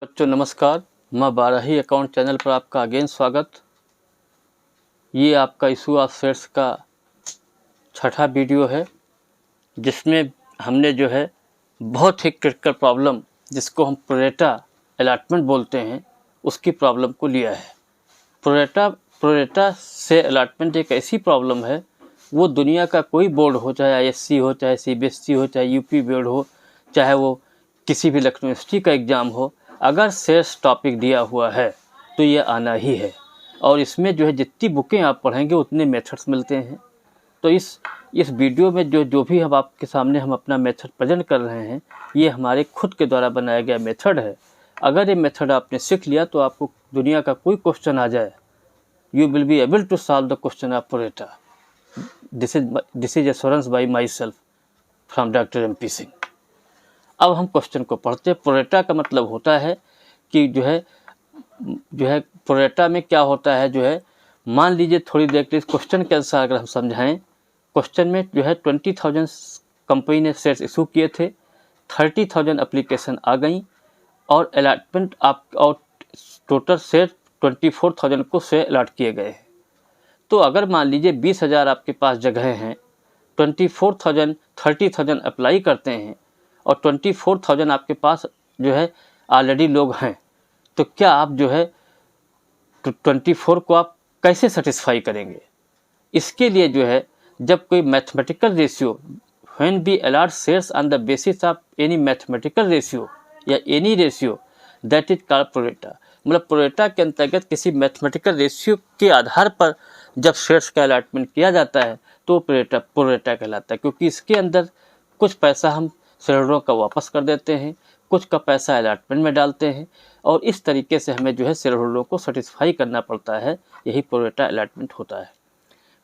बच्चों नमस्कार, मैं बारही अकाउंट चैनल पर आपका अगेन स्वागत। ये आपका इशू ऑफ शेयर्स का छठा वीडियो है, जिसमें हमने जो है बहुत ही क्रिटिकल प्रॉब्लम जिसको हम प्रोरेटा अलॉटमेंट बोलते हैं उसकी प्रॉब्लम को लिया है। प्रोरेटा से अलॉटमेंट एक ऐसी प्रॉब्लम है, वो दुनिया का कोई बोर्ड हो, चाहे आईएससी हो, चाहे सीबीएसई हो, चाहे यूपी बोर्ड हो, चाहे वो किसी भी लखनऊ यूनिवर्सिटी का एग्ज़ाम हो, अगर शेयर्स टॉपिक दिया हुआ है तो ये आना ही है। और इसमें जो है जितनी बुकें आप पढ़ेंगे उतने मेथड्स मिलते हैं। तो इस वीडियो में जो भी हम आपके सामने हम अपना मेथड प्रेजेंट कर रहे हैं, ये हमारे खुद के द्वारा बनाया गया मेथड है। अगर ये मेथड आपने सीख लिया तो आपको दुनिया का कोई क्वेश्चन आ जाए, you will be able to solve the question of pro rata. This is assurance by myself from doctor MP Singh. अब हम क्वेश्चन को पढ़ते हैं। प्रोरेटा का मतलब होता है कि जो है प्रोरेटा में क्या होता है, जो है मान लीजिए थोड़ी देर के इस क्वेश्चन के अनुसार अगर हम समझाएं, क्वेश्चन में जो है 20,000 कंपनी ने शेयर्स इशू किए थे, 30,000 एप्लीकेशन आ गई और अलॉटमेंट आप और टोटल शेयर 24,000 को शेयर अलॉट किए गए। तो अगर मान लीजिए 20,000 आपके पास जगह हैं, 24,000 30,000 अप्लाई करते हैं और 24,000 आपके पास जो है ऑलरेडी लोग हैं, तो क्या आप जो है 24 को आप कैसे सेटिस्फाई करेंगे? इसके लिए जो है जब कोई mathematical ratio, when we allot shares on the basis of any mathematical ratio या any ratio, that is called pro rata. मतलब प्रोरेटा के अंतर्गत किसी मैथमेटिकल रेशियो के आधार पर जब शेयर्स का अलॉटमेंट किया जाता है तो प्रोरेटा कहलाता है, क्योंकि इसके अंदर कुछ पैसा हम शेयरहोल्डरों का वापस कर देते हैं, कुछ का पैसा अलॉटमेंट में डालते हैं और इस तरीके से हमें जो है शेयरहोल्डरों को सेटिस्फाई करना पड़ता है। यही प्रोरेटा अलॉटमेंट होता है।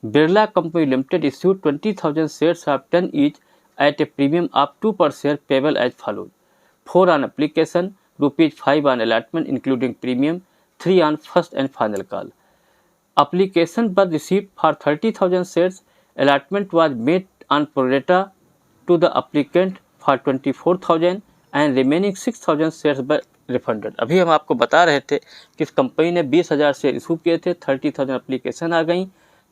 Birla company limited issued 20,000 shares of 10 each at a premium of 2 per share payable as follows: 4 on application, ₹5 on allotment including premium, 3 on first and final call. Application was received for 30,000 shares. Allotment was made on prorata to the applicant for 24,000 and remaining 6,000 shares were refunded. अभी हम आपको बता रहे थे कि इस company ने 20,000 share issue किए थे, 30,000 एप्लीकेशन आ गई,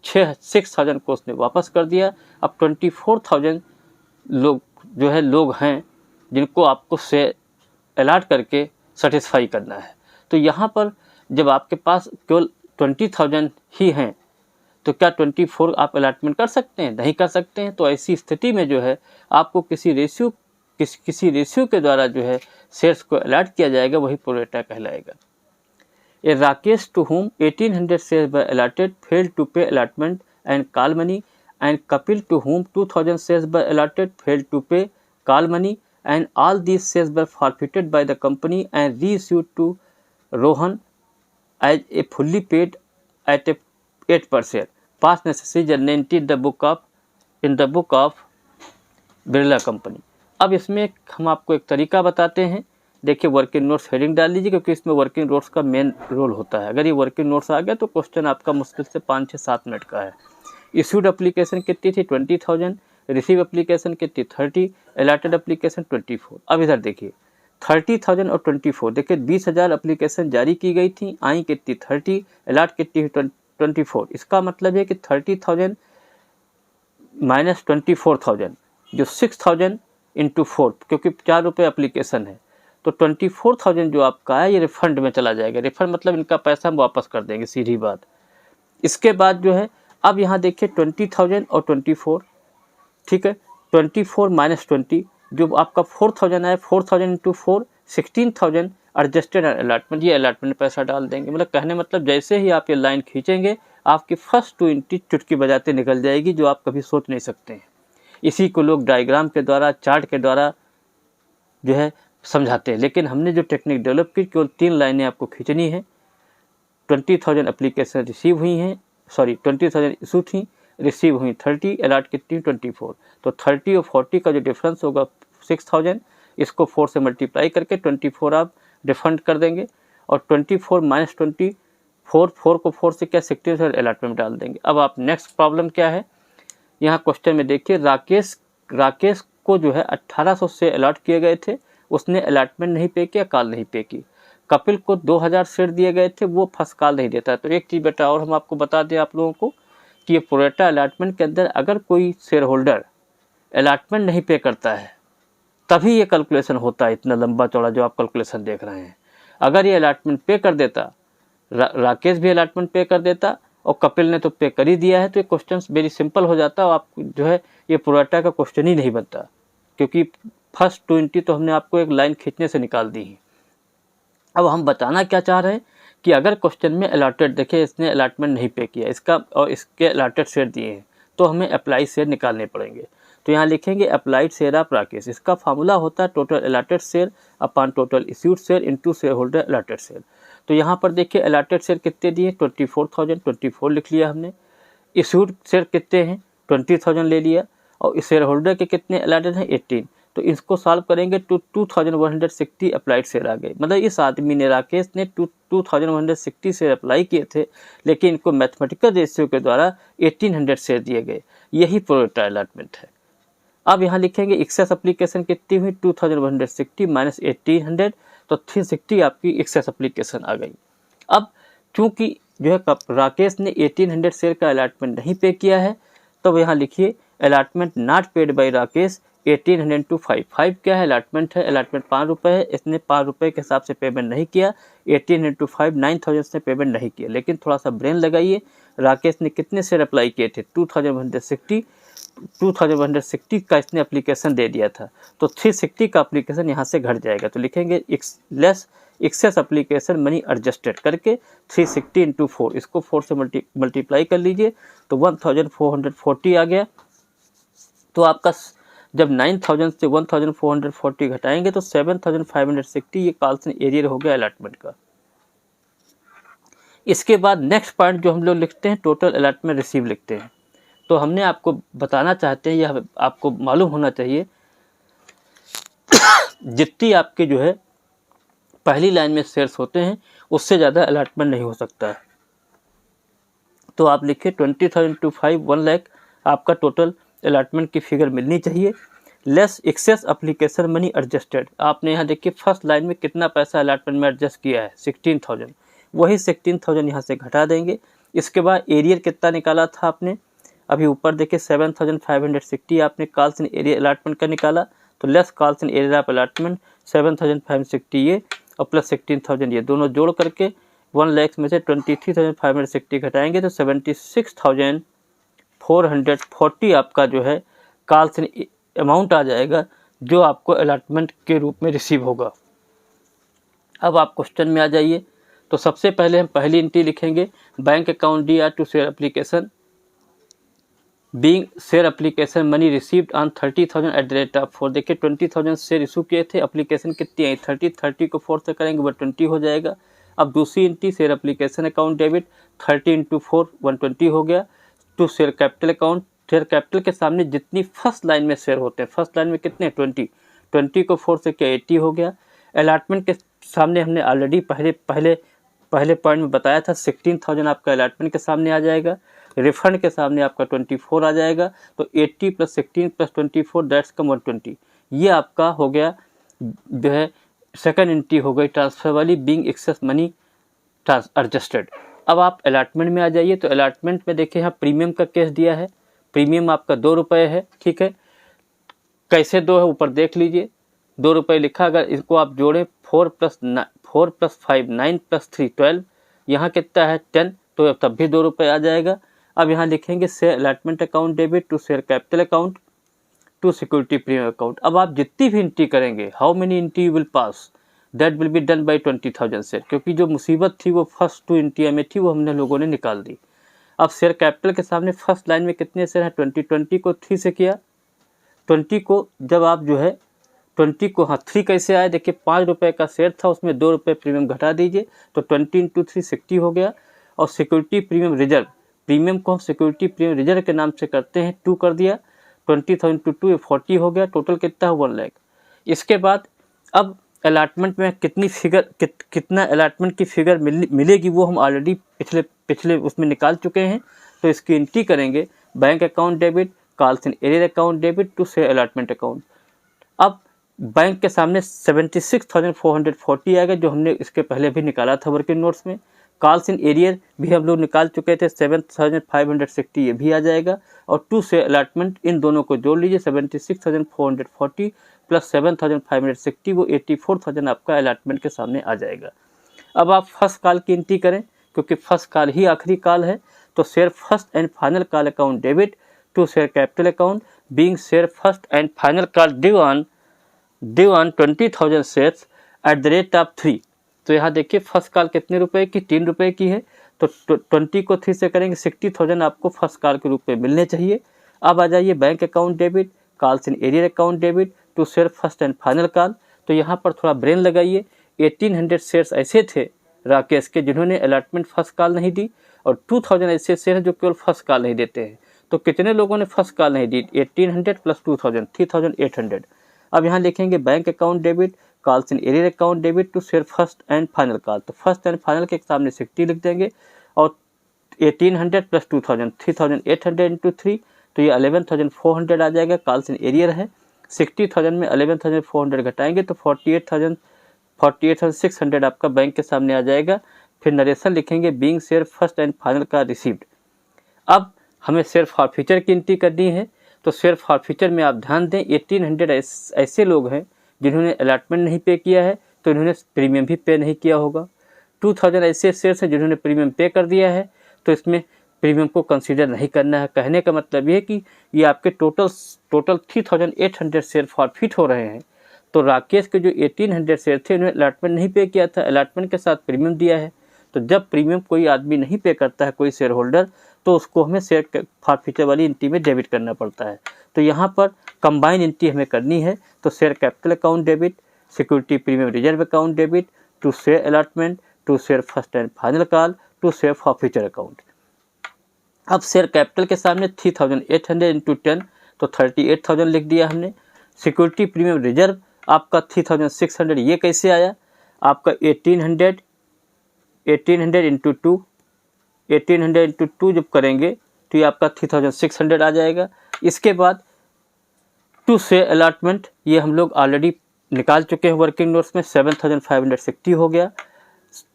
6,000 को उसने वापस कर दिया। अब 24,000 लोग हैं जिनको आपको शेयर अलॉट करके सेटिस्फाई करना है। तो यहाँ पर जब आपके पास केवल 20,000 ही हैं तो क्या 24 आप अलॉटमेंट कर सकते हैं? नहीं कर सकते हैं। तो ऐसी स्थिति में जो है आपको किसी रेशियो के द्वारा जो है शेयर्स को अलॉट किया जाएगा, वही प्रोरेटा कहलाएगा। ए Rakesh to whom 1800 shares were allotted failed to pay allotment and call money, and Kapil to whom 2,000 shares were allotted failed to pay call money, and all these shares were forfeited by the company and reissued to Rohan as a fully paid at a 8 per share. Past necessaries are named in the book of Birla company. अब इसमें हम आपको एक तरीका बताते हैं। देखिए, working notes heading डाल लीजिए, क्योंकि इसमें वर्किंग नोट्स का मेन रोल होता है। अगर ये वर्किंग नोट्स आ गया तो क्वेश्चन आपका मुश्किल से 5 से 7 मिनट का है। इशूड एप्लीकेशन कितनी थी? 20,000। रिसीव एप्लीकेशन कितनी? 30। Allotted application 24। अब इधर देखिए 30,000 और 24, देखिए 20,000 एप्लीकेशन जारी की गई थी, आई कितनी? 30, अलॉट कितनी? 24। इसका मतलब है कि 30,000 माइनस 24,000, जो 6,000 इंटू 4, क्योंकि 4 रुपये एप्लीकेशन है, तो 24,000 जो आपका है ये रिफंड में चला जाएगा। रिफंड मतलब इनका पैसा हम वापस कर देंगे, सीधी बात। इसके बाद जो है अब यहाँ देखिए 20,000 और 24, ठीक है, 24 माइनस 20, जो आपका 4,000 है, 4,000 इंटू 4, 16,000 एडजस्टेड अलॉटमेंट, ये अलॉटमेंट पैसा डाल देंगे। मतलब कहने मतलब जैसे ही आप ये लाइन खींचेंगे आपकी फर्स्ट 20 चुटकी बजाते निकल जाएगी, जो आप कभी सोच नहीं सकते हैं। इसी को लोग डायग्राम के द्वारा, चार्ट के द्वारा जो है समझाते हैं, लेकिन हमने जो टेक्निक डेवलप की, केवल 3 लाइनें आपको खींचनी है। 20,000 एप्लीकेशन रिसीव हुई हैं, 20,000 इशू थी, रिसीव हुई 30, अलॉट कितनी? 24। तो 30 और 40 का जो डिफरेंस होगा 6,000, इसको 4 से मल्टीप्लाई करके 24 आप रिफंड कर देंगे, और 24 माइनस 24, 4 को 4 से क्या 16 अलॉटमेंट डाल देंगे। अब आप नेक्स्ट प्रॉब्लम क्या है, यहाँ क्वेश्चन में देखिए राकेश को जो है 1,800 से अलॉट किए गए थे, उसने अलॉटमेंट नहीं पे किया, कॉल नहीं पे की। कपिल को 2000 शेयर दिए गए थे, वो फर्स्ट कॉल नहीं देता। तो एक चीज़ बेटा और हम आपको बता दें आप लोगों को कि ये प्रोरेटा अलॉटमेंट के अंदर अगर कोई शेयर होल्डर अलॉटमेंट नहीं पे करता है तभी ये कैलकुलेशन होता है, इतना लंबा चौड़ा जो आप कैलकुलेशन देख रहे हैं। अगर ये अलॉटमेंट पे कर देता, राकेश भी अलॉटमेंट पे कर देता और कपिल ने तो पे कर ही दिया है, तो ये क्वेश्चन वेरी सिंपल हो जाता और आप जो है ये प्रोरेटा का क्वेश्चन ही नहीं बनता, क्योंकि फर्स्ट 20 तो हमने आपको एक लाइन खींचने से निकाल दी है। अब हम बताना क्या चाह रहे हैं कि अगर क्वेश्चन में अलॉटेड, देखिए इसने अलॉटमेंट नहीं पे किया इसका और इसके अलॉटेड शेयर दिए हैं, तो हमें अप्लाई शेयर निकालने पड़ेंगे। तो यहाँ लिखेंगे अप्लाइड शेयर ऑफ राकेश। इसका फार्मूला होता है total allotted share upon total issued share into share holder allotted share. तो यहाँ पर देखिए अलॉटेड शेयर कितने दिए, 24,000, 24 लिख लिया हमने। इश्यूड शेयर कितने हैं, 20,000 ले लिया, और शेयर होल्डर के कितने अलॉटेड हैं, 18। तो इसको सॉल्व करेंगे तो 2160 अप्लाइड शेयर आ गए। मतलब इस आदमी ने, राकेश ने 2160 शेयर अप्लाई किए थे, लेकिन इनको मैथमेटिकल रेशियो के द्वारा 1800 शेयर दिए गए। यही प्रोरेटा अलॉटमेंट है। अब यहाँ लिखेंगे एक्सेस एप्लीकेशन कितनी हुई, 2160 माइनस 1800, तो 360 आपकी एक्सेस एप्लीकेशन आ गई। अब चूंकि जो है राकेश ने 1800 शेयर का अलॉटमेंट नहीं पे किया है, तो यहाँ लिखिए allotment not paid by Rakesh 1800 to 5 क्या है, अलॉटमेंट है, अलॉटमेंट 5 रुपये है, इसने 5 रुपये के हिसाब से पेमेंट नहीं किया। 1800 टू 5 9000 से पेमेंट नहीं किया। लेकिन थोड़ा सा ब्रेन लगाइए, राकेश ने कितने शेयर अप्लाई किए थे, 2160 का इसने एप्लीकेशन दे दिया था, तो 360 का एप्लीकेशन यहाँ से घट जाएगा। तो लिखेंगे less excess application money adjusted करके 360 इंटू 4, इसको 4 से मल्टीप्लाई कर लीजिए तो 1440 आ गया। तो आपका जब 9000 से 1440 घटाएंगे तो 7560 ये कॉल्सन एरियर हो गया अलॉटमेंट का। इसके बाद नेक्स्ट पॉइंट जो हम लोग लिखते हैं टोटल अलॉटमेंट रिसीव लिखते हैं। तो हमने आपको बताना चाहते हैं, यह आपको मालूम होना चाहिए, जितनी आपके जो है पहली लाइन में शेयर्स होते हैं उससे ज़्यादा अलॉटमेंट नहीं हो सकता है। तो आप लिखिए 20,000 टू 5 1 लाख आपका टोटल अलॉटमेंट की फिगर मिलनी चाहिए, less excess application money adjusted. आपने यहाँ देखिए फर्स्ट लाइन में कितना पैसा अलॉटमेंट में एडजस्ट किया है, 16,000, वही 16,000 यहाँ से घटा देंगे। इसके बाद एरियर कितना निकाला था आपने, अभी ऊपर देखिए 7560 आपने कॉल्सन एरिया अलॉटमेंट का निकाला, तो less calls in arrear of allotment 7560 ये और प्लस 16,000 ये दोनों जोड़ करके 1 लाख में से 23,560 घटाएंगे तो 76,440 आपका जो है कॉल्सन अमाउंट आ जाएगा, जो आपको अलॉटमेंट के रूप में रिसीव होगा। अब आप क्वेश्चन में आ जाइए। तो सबसे पहले हम पहली एंट्री लिखेंगे, bank account D R to share application being share application money received on 30,000 at the rate of 4। देखिए 20,000 शेयर इशू किए थे, एप्लीकेशन कितनी आई 30 को 4 से करेंगे 120 हो जाएगा। अब दूसरी entry share application account debit 30 into 4 120 हो गया। To share capital account, share capital के सामने जितनी फर्स्ट लाइन में शेयर होते हैं, फर्स्ट लाइन में कितने 20 को 4 से क्या 80 हो गया। अलॉटमेंट के सामने हमने ऑलरेडी पहले पॉइंट में बताया था 16,000 आपका अलॉटमेंट के सामने आ जाएगा, रिफंड के सामने आपका 24 आ जाएगा। तो 80 प्लस 16 प्लस 24 दैट्स कम 120। ये आपका हो गया जो है सेकंड एंट्री हो गई ट्रांसफर वाली, बीइंग एक्सेस मनी एडजस्टेड। अब आप अलॉटमेंट में आ जाइए। तो अलॉटमेंट में देखिए यहाँ प्रीमियम का केस दिया है, प्रीमियम आपका 2 रुपये है, ठीक है। कैसे 2 है ऊपर देख लीजिए, 2 रुपये लिखा, अगर इसको आप जोड़ें 4 प्लस 5 9 प्लस 3 12, यहाँ कितना है 10, तो तब भी 2 रुपये आ जाएगा। अब यहाँ लिखेंगे share allotment account debit to share capital account to security premium account. अब आप जितनी भी एंट्री करेंगे, how many entry will pass, that will be done by 20,000 share, क्योंकि जो मुसीबत थी वो फर्स्ट 2 एंट्री में थी, वो हमने लोगों ने निकाल दी। अब शेयर कैपिटल के सामने फर्स्ट लाइन में कितने शेयर हैं, 20 को 3 से किया, 20 को जब आप जो है 20 को 3 कैसे आए, देखिए 5 रुपये का शेयर था, उसमें 2 रुपये प्रीमियम घटा दीजिए, तो 20 इंटू 3 60 हो गया। और सिक्योरिटी प्रीमियम रिजर्व, प्रीमियम को हम सिक्योरिटी प्रीमियम रिजर्व के नाम से करते हैं, 2 कर दिया, 20,000 टू 2 40 हो गया, टोटल कितना है 1 लाख। इसके बाद अब अलॉटमेंट में कितना अलॉटमेंट की फिगर मिलेगी वो हम ऑलरेडी पिछले उसमें निकाल चुके हैं। तो इसकी एंट्री करेंगे bank account debit calls in arrear account debit to share allotment account. अब बैंक के सामने 76,440 आएगा, जो हमने इसके पहले भी निकाला था वर्किंग नोट्स में। कॉल्स इन एरियर भी हम लोग निकाल चुके थे, 7,560 ये भी आ जाएगा। और 2 से अलॉटमेंट, इन दोनों को जोड़ लीजिए, 76,440 प्लस 7,560, वो 84,000 आपका अलॉटमेंट के सामने आ जाएगा। अब आप फर्स्ट कॉल की एंट्री करें, क्योंकि फर्स्ट कॉल ही आखिरी कॉल है। तो share first and final call account debit to share capital account being share first and final call due on 20,000 shares at the rate of 3। तो यहाँ देखिए फर्स्ट कॉल कितने रुपए की, 3 रुपये की है। तो 20 को 3 से करेंगे, 60,000 आपको फर्स्ट कॉल के रूप में मिलने चाहिए। अब आ जाइए bank account debit, calls in arrear account debit to share first and final call. तो यहाँ पर थोड़ा ब्रेन लगाइए। 1800 शेयर्स ऐसे थे राकेश के जिन्होंने अलॉटमेंट फर्स्ट कॉल नहीं दी, और 2000 ऐसे शेयर जो केवल फर्स्ट कॉल नहीं देते हैं। तो कितने लोगों ने फर्स्ट कॉल नहीं दी? 1800 प्लस 2000, 3800। अब यहाँ लिखेंगे bank account debit, calls in arrear account debit to share first and final call. तो फर्स्ट एंड फाइनल के सामने 60 लिख देंगे, और 1800 प्लस 2000, 3800 इंटू 3, तो ये 11,400 आ जाएगा। कॉल्स इन एरियर है, 60,000 में 11,400 घटाएंगे तो 48,600 आपका बैंक के सामने आ जाएगा। फिर नरेशन लिखेंगे being share first and final का रिसीव्ड। अब हमें शेयर फॉरफीचर की एंट्री करनी है। तो शेयर फॉरफीचर में आप ध्यान दें, 1800 ऐसे लोग हैं जिन्होंने अलॉटमेंट नहीं पे किया है, तो इन्होंने प्रीमियम भी पे नहीं किया होगा। 2000 ऐसे शेयर्स हैं जिन्होंने प्रीमियम पे कर दिया है, तो इसमें प्रीमियम को कंसीडर नहीं करना है। कहने का मतलब ये है कि ये आपके टोटल 3800 शेयर फॉरफिट हो रहे हैं। तो राकेश के जो 1800 शेयर थे, उन्होंने अलॉटमेंट नहीं पे किया था, अलॉटमेंट के साथ प्रीमियम दिया है। तो जब प्रीमियम कोई आदमी नहीं पे करता है, कोई शेयर होल्डर, तो उसको हमें शेयर फॉरफीचर वाली एंट्री में डेबिट करना पड़ता है। तो यहाँ पर कंबाइन एंट्री हमें करनी है। तो share capital account debit, security premium reserve account debit to share allotment to share first and final call to share forfeiture account. अब शेयर कैपिटल के सामने 3800 इंटू 10, तो 38,000 लिख दिया हमने। सिक्योरिटी प्रीमियम रिजर्व आपका 3600, ये कैसे आया? आपका 1800 इंटू 2, 1800 इंटू 2 जब करेंगे तो ये आपका 3600 आ जाएगा। इसके बाद टू शेयर अलॉटमेंट, ये हम लोग ऑलरेडी निकाल चुके हैं वर्किंग नोट्स में, 7,560 हो गया।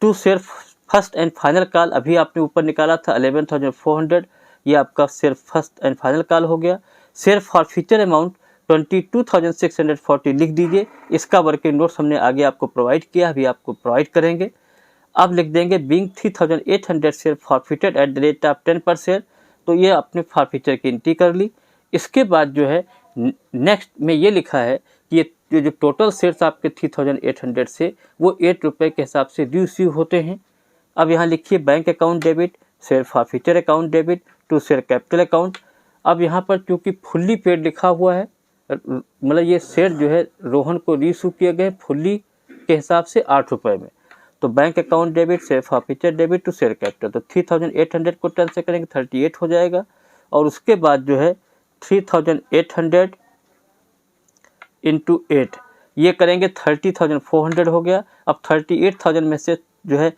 To share first and final call अभी आपने ऊपर निकाला था 11,400, ये आपका share first and final call हो गया। शेयर फॉरफीचर अमाउंट 22,640 लिख दीजिए। इसका वर्किंग नोट्स हमने आगे आपको प्रोवाइड किया, अभी आपको प्रोवाइड करेंगे। अब लिख देंगे being 3,800 share forfeited eight the rate of 10 पर शेयर। तो ये आपने फॉरफीचर की एंट्री कर ली। इसके बाद जो है नेक्स्ट में ये लिखा है कि ये जो टोटल शेयर्स आपके 3,800 से, वो 8 रुपये के हिसाब से रिसीव होते हैं। अब यहाँ लिखिए bank account debit, share forfeiture account debit to share capital account. अब यहाँ पर चूँकि फुल्ली पेड लिखा हुआ है, मतलब ये शेयर जो है रोहन को रीइशू किए गए फुल्ली के हिसाब से 8 रुपये में। तो bank account debit, share forfeiture debit to share capital, तो 3,800 को 10 से करेंगे 38 हो जाएगा। और उसके बाद जो है 3,800 इंटू 8, ये करेंगे 30,400 हो गया। अब 38,000 में से जो है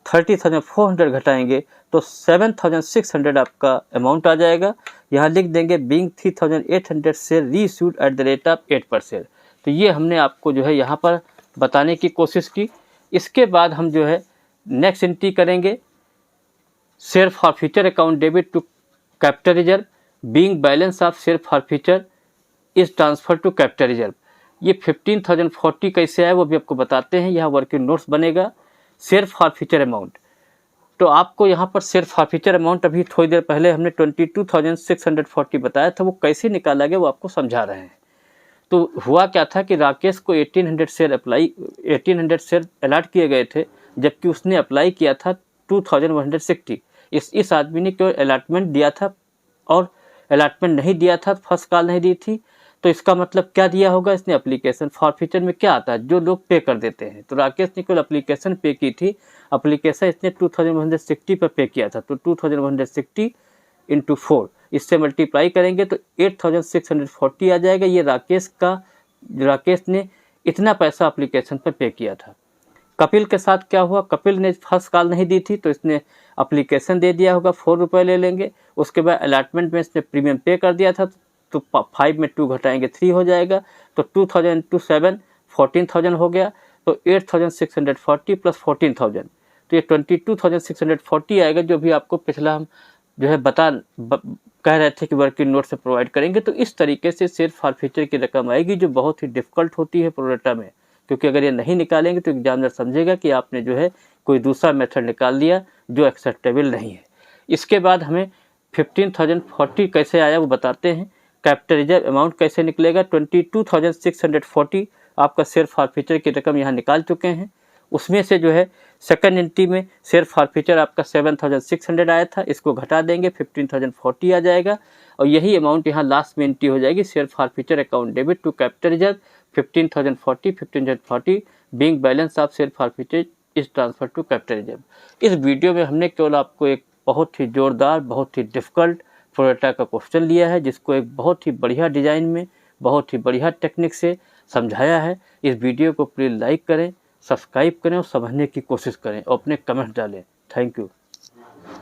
30,400 घटाएंगे तो 7,600 आपका अमाउंट आ जाएगा। यहाँ लिख देंगे being 3,800 share reissued eight the rate of 8 पर शेयर। तो ये हमने आपको जो है यहाँ पर बताने की कोशिश की। इसके बाद हम जो है नेक्स्ट एंट्री करेंगे share forfeiture account debit to capital reserve being balance of share forfeiture is transfer to capital reserve. ये 15,040 कैसे आया वो भी आपको बताते हैं, यहाँ वर्किंग नोट्स बनेगा। शेयर फॉरफीचर अमाउंट, तो आपको यहाँ पर शेयर फॉरफीचर अमाउंट अभी थोड़ी देर पहले हमने 22,640 बताया था, वो कैसे निकाला गया वो आपको समझा रहे हैं। तो हुआ क्या था कि राकेश को 1800 शेयर अलॉट किए गए थे, जबकि उसने अप्लाई किया था 2,160। इस आदमी ने केवल अलॉटमेंट दिया था और अलॉटमेंट नहीं दिया था, फर्स्ट कॉल नहीं दी थी। तो इसका मतलब क्या दिया होगा इसने? एप्लीकेशन। फॉरफीचर में क्या आता है? जो लोग पे कर देते हैं। तो राकेश ने केवल एप्लीकेशन पे की थी, एप्लीकेशन इसने 2,160 पर पे किया था। तो 2,160 इंटू 4 इससे मल्टीप्लाई करेंगे तो 8,640 आ जाएगा। ये राकेश ने इतना पैसा एप्लीकेशन पर पे किया था। कपिल के साथ क्या हुआ? कपिल ने फर्स्ट कॉल नहीं दी थी, तो इसने एप्लीकेशन दे दिया होगा, 4 रुपये ले लेंगे। उसके बाद अलॉटमेंट में इसने प्रीमियम पे कर दिया था, तो 5 में 2 घटाएंगे 3 हो जाएगा, तो 2000 इंटू 7 14,000 हो गया, तो 8,640 प्लस 14,000, तो ये 22,640 आएगा, जो भी आपको पिछला हम जो है कह रहे थे कि वर्किंग नोट से प्रोवाइड करेंगे। तो इस तरीके से शेयर फॉरफीचर की रकम आएगी, जो बहुत ही डिफ़िकल्ट होती है प्रोरेटा में, क्योंकि अगर ये नहीं निकालेंगे तो एग्जामिनर समझेगा कि आपने जो है कोई दूसरा मेथड निकाल दिया जो एक्सेप्टेबल नहीं है। इसके बाद हमें 15,040 कैसे आया वो बताते हैं। कैपिटल रिजर्व अमाउंट कैसे निकलेगा, 22,640 आपका शेयर फॉरफीचर की रकम यहाँ निकाल चुके हैं। उसमें से जो है सेकंड एंट्री में शेयर फॉरफीचर आपका 7,600 आया था, इसको घटा देंगे 15,040 आ जाएगा, और यही अमाउंट यहाँ लास्ट में एंट्री हो जाएगी, share forfeiture account debit to capital reserve 15,040 being balance of share forfeiture is transfer to capital reserve. इस वीडियो में हमने केवल आपको एक बहुत ही जोरदार, बहुत ही डिफ़िकल्ट प्रोरेटा का क्वेश्चन लिया है, जिसको एक बहुत ही बढ़िया डिज़ाइन में, बहुत ही बढ़िया टेक्निक से समझाया है। इस वीडियो को प्लीज़ लाइक करें, सब्सक्राइब करें और समझने की कोशिश करें और अपने कमेंट डालें। Thank you.